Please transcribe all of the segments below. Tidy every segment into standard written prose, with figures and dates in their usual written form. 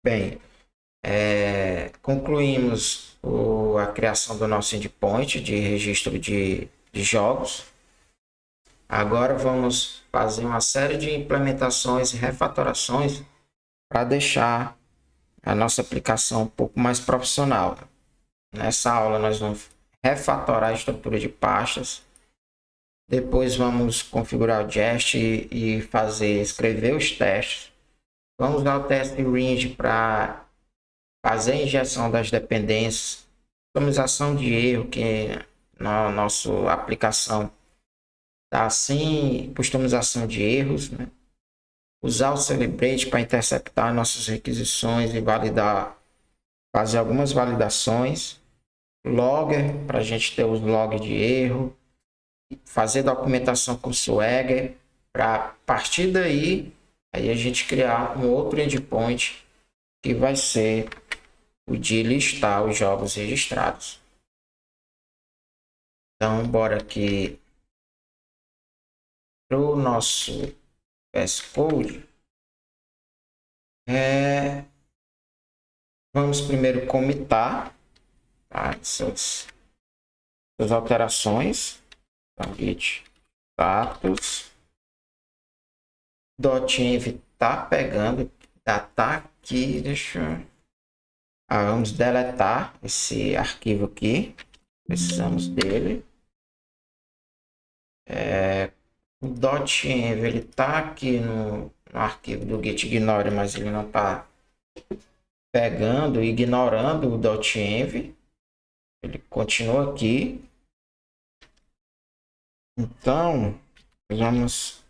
Bem, concluímos a criação do nosso endpoint de registro de jogos. Agora vamos fazer uma série de implementações e refatorações para deixar a nossa aplicação um pouco mais profissional. Nessa aula nós vamos refatorar a estrutura de pastas. Depois vamos configurar o Jest e escrever os testes. Vamos usar o teste range para fazer a injeção das dependências, customização de erro, que na nossa aplicação está sem customização de erros, né? Usar o Celebrate para interceptar nossas requisições e fazer algumas validações. Logger para a gente ter os logs de erro, fazer documentação com Swagger para a partir daí a gente criar um outro endpoint que vai ser o de listar os jogos registrados. Então bora aqui para o nosso VS Code. Vamos primeiro comitar, tá, essas alterações. Então, git status .env tá pegando, tá aqui, vamos deletar esse arquivo aqui, precisamos dele. O .env ele tá aqui no arquivo do git ignore, mas ele não tá pegando, ignorando o .env, ele continua aqui. Então vamos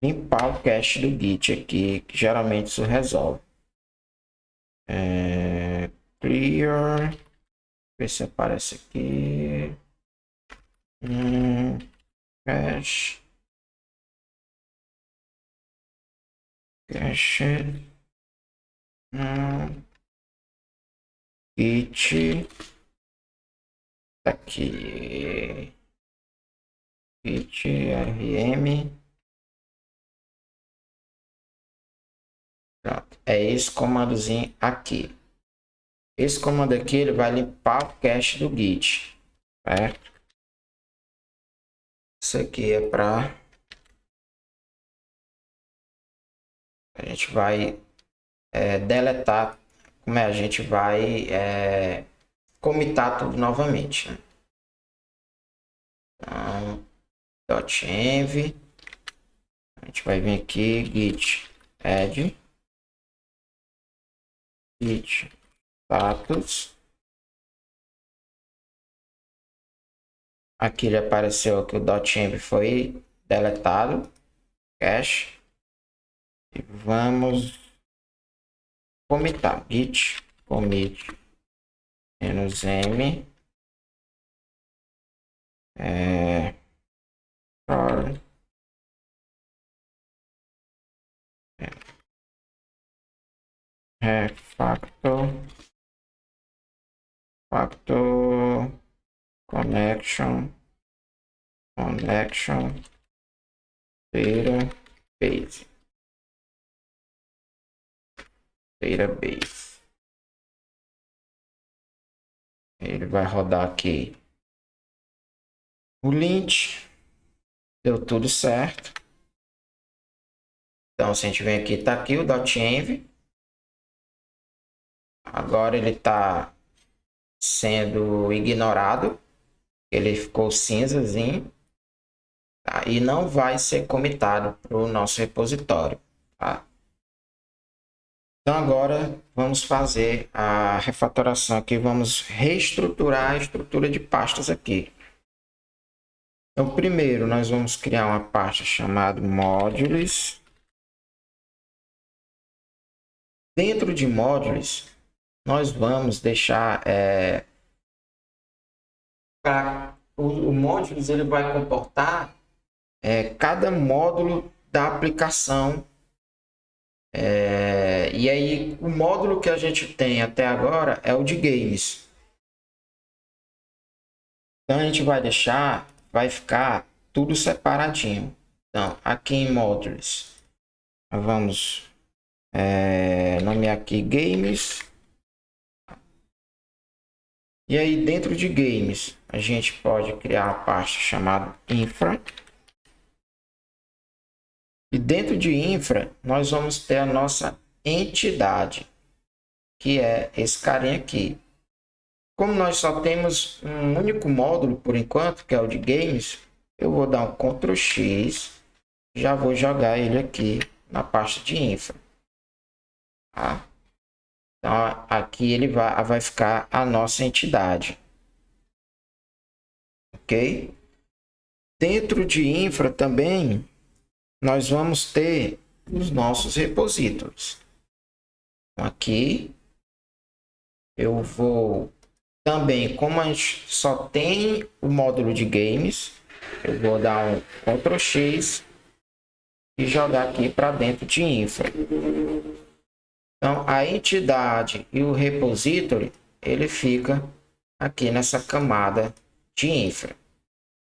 limpar o cache do git aqui, que geralmente isso resolve. Clear, ver se aparece aqui. Cache git aqui, git rm. Pronto, é esse comandozinho aqui. Esse comando aqui ele vai limpar o cache do git, certo? Isso aqui é para a gente vai deletar, como a gente vai comitar tudo novamente, né? Então, .env, a gente vai vir aqui, git add, git status. Aqui ele apareceu que o .env foi deletado, cache. E vamos comitar, git commit -m refactor connection database. Ele vai rodar aqui o lint, deu tudo certo. Então se a gente vem aqui, tá aqui o .env. Agora ele está sendo ignorado, ele ficou cinzazinho, tá? E não vai ser comitado para o nosso repositório, tá? Então agora vamos fazer a refatoração aqui, vamos reestruturar a estrutura de pastas aqui. Então primeiro nós vamos criar uma pasta chamada modules. Dentro de modules nós vamos deixar o modules ele vai comportar cada módulo da aplicação. E aí o módulo que a gente tem até agora é o de games. Então a gente vai ficar tudo separadinho. Então aqui em modules vamos nomear aqui games. E aí dentro de games a gente pode criar uma pasta chamada infra. E dentro de infra nós vamos ter a nossa entidade, que é esse carinha aqui. Como nós só temos um único módulo por enquanto, que é o de games, eu vou dar um Ctrl X, já vou jogar ele aqui na pasta de infra. Tá? Então aqui ele vai ficar a nossa entidade. Ok? Dentro de infra também nós vamos ter os nossos repositórios. Então, aqui eu vou também, como a gente só tem o módulo de games, eu vou dar um Ctrl X e jogar aqui para dentro de infra. Então a entidade e o repository ele fica aqui nessa camada de infra.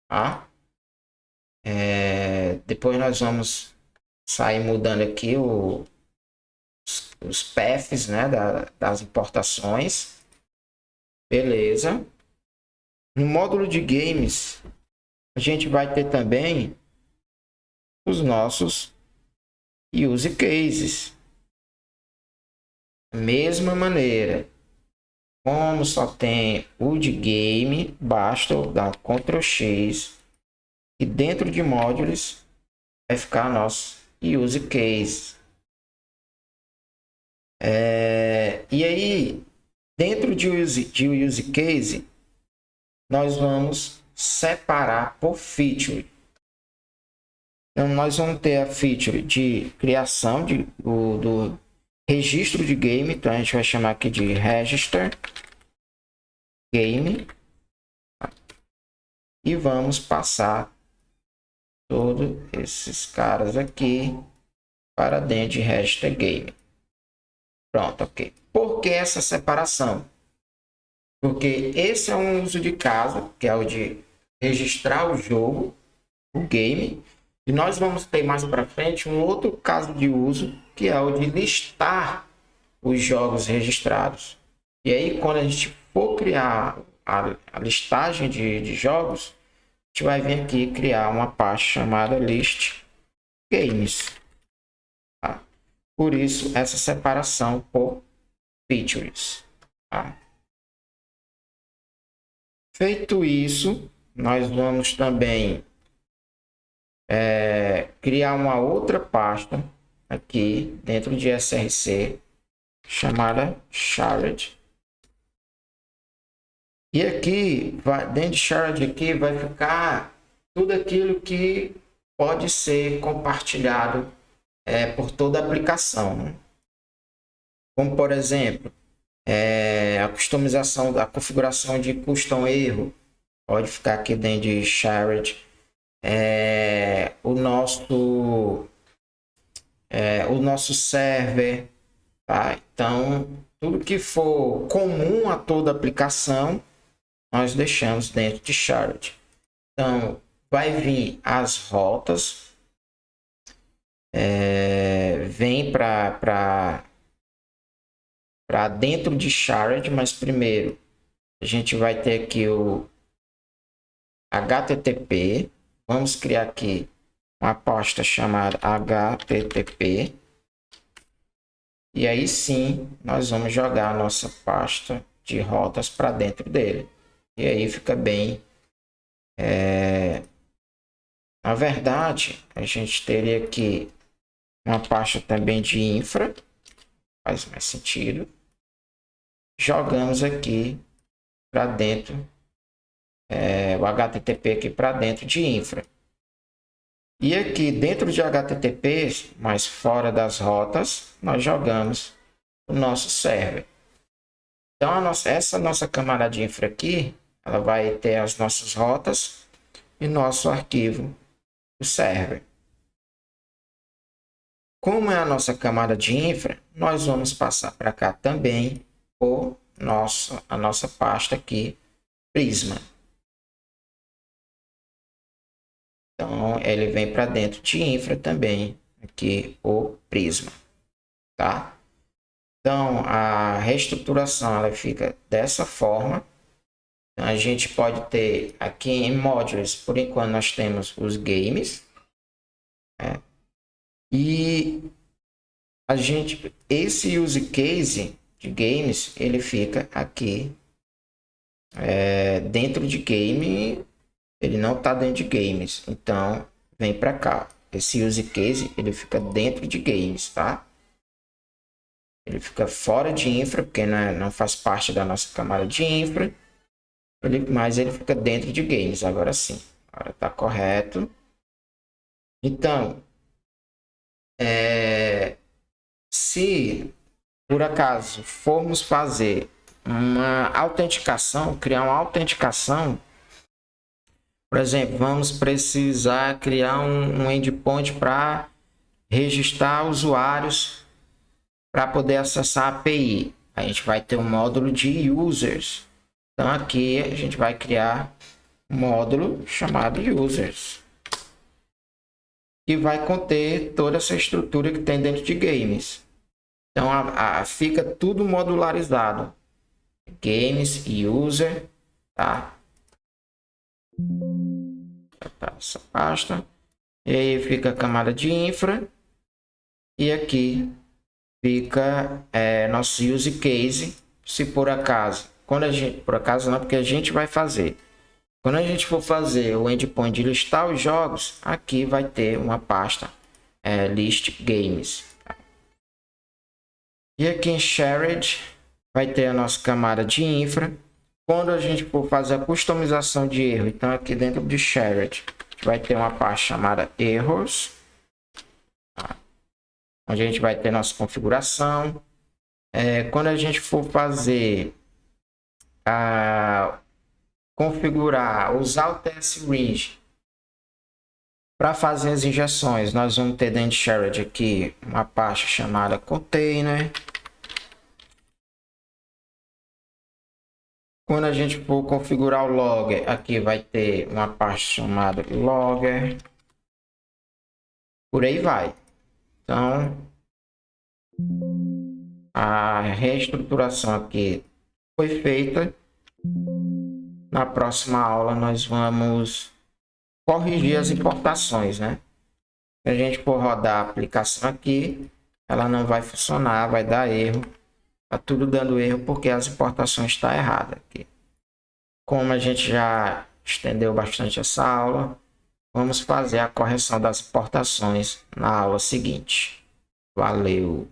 Tá? Depois nós vamos sair mudando aqui os paths, né, das importações. Beleza. No módulo de games, a gente vai ter também os nossos use cases. Mesma maneira, como só tem o de game, basta eu dar Ctrl X e dentro de módulos vai ficar nosso use case. E aí, dentro de use case, nós vamos separar por feature. Então, nós vamos ter a feature de criação do registro de game. Então, a gente vai chamar aqui de register game. E vamos passar todos esses caras aqui para dentro de register game. Pronto, ok. Por que essa separação? Porque esse é um uso de caso, que é o de registrar o jogo, o game. E nós vamos ter mais para frente um outro caso de uso, que é o de listar os jogos registrados. E aí, quando a gente for criar a listagem de jogos, a gente vai vir aqui criar uma pasta chamada list games. Tá? Por isso, essa separação por features. Tá? Feito isso, nós vamos também criar uma outra pasta aqui dentro de SRC chamada shared. E aqui, dentro de shared aqui, vai ficar tudo aquilo que pode ser compartilhado por toda a aplicação. Né? Como, por exemplo, a customização da configuração de custom erro pode ficar aqui dentro de shared. O nosso server, tá? Então tudo que for comum a toda aplicação nós deixamos dentro de shared. Então vai vir as rotas, vem para dentro de shared, mas primeiro a gente vai ter aqui o HTTP. Vamos criar aqui uma pasta chamada HTTP. E aí sim, nós vamos jogar a nossa pasta de rotas para dentro dele. E aí fica bem... Na verdade, a gente teria aqui uma pasta também de infra. Faz mais sentido. Jogamos aqui para dentro. O HTTP aqui para dentro de infra. E aqui dentro de HTTP, mas fora das rotas, nós jogamos o nosso server. Então essa nossa camada de infra aqui, ela vai ter as nossas rotas e nosso arquivo do server. Como é a nossa camada de infra, nós vamos passar para cá também a nossa pasta aqui, Prisma. Então, ele vem para dentro de infra também, aqui o Prisma. tá? Então, a reestruturação ela fica dessa forma. A gente pode ter aqui em modules, por enquanto nós temos os games, né? E esse use case de games, ele fica aqui dentro de game, ele não está dentro de games, então vem para cá. Esse use case ele fica dentro de games, tá? Ele fica fora de infra, porque não faz parte da nossa camada de infra, mas ele fica dentro de games. Agora sim, agora está correto. Então, se por acaso formos fazer uma autenticação, criar uma autenticação, por exemplo, vamos precisar criar um endpoint para registrar usuários para poder acessar a API. A gente vai ter um módulo de users. Então aqui a gente vai criar um módulo chamado users, que vai conter toda essa estrutura que tem dentro de games. Então fica tudo modularizado. Games e user, tá? Essa pasta. E aí fica a camada de infra. E aqui fica nosso use case. Se por acaso, por acaso não, porque a gente vai fazer. Quando a gente for fazer o endpoint de listar os jogos, aqui vai ter uma pasta list games. E aqui em shared vai ter a nossa camada de infra. Quando a gente for fazer a customização de erro, então aqui dentro de shared vai ter uma pasta chamada errors, tá? Onde a gente vai ter nossa configuração. Quando a gente for fazer configurar, usar o TS-Ring para fazer as injeções, nós vamos ter dentro de shared aqui uma pasta chamada container. Quando a gente for configurar o logger, aqui vai ter uma pasta chamada logger. Por aí vai. Então, a reestruturação aqui foi feita. Na próxima aula nós vamos corrigir as importações, né? Se a gente for rodar a aplicação aqui, ela não vai funcionar, vai dar erro. Tá tudo dando erro porque as importações estão erradas aqui. Como a gente já estendeu bastante essa aula, vamos fazer a correção das importações na aula seguinte. Valeu!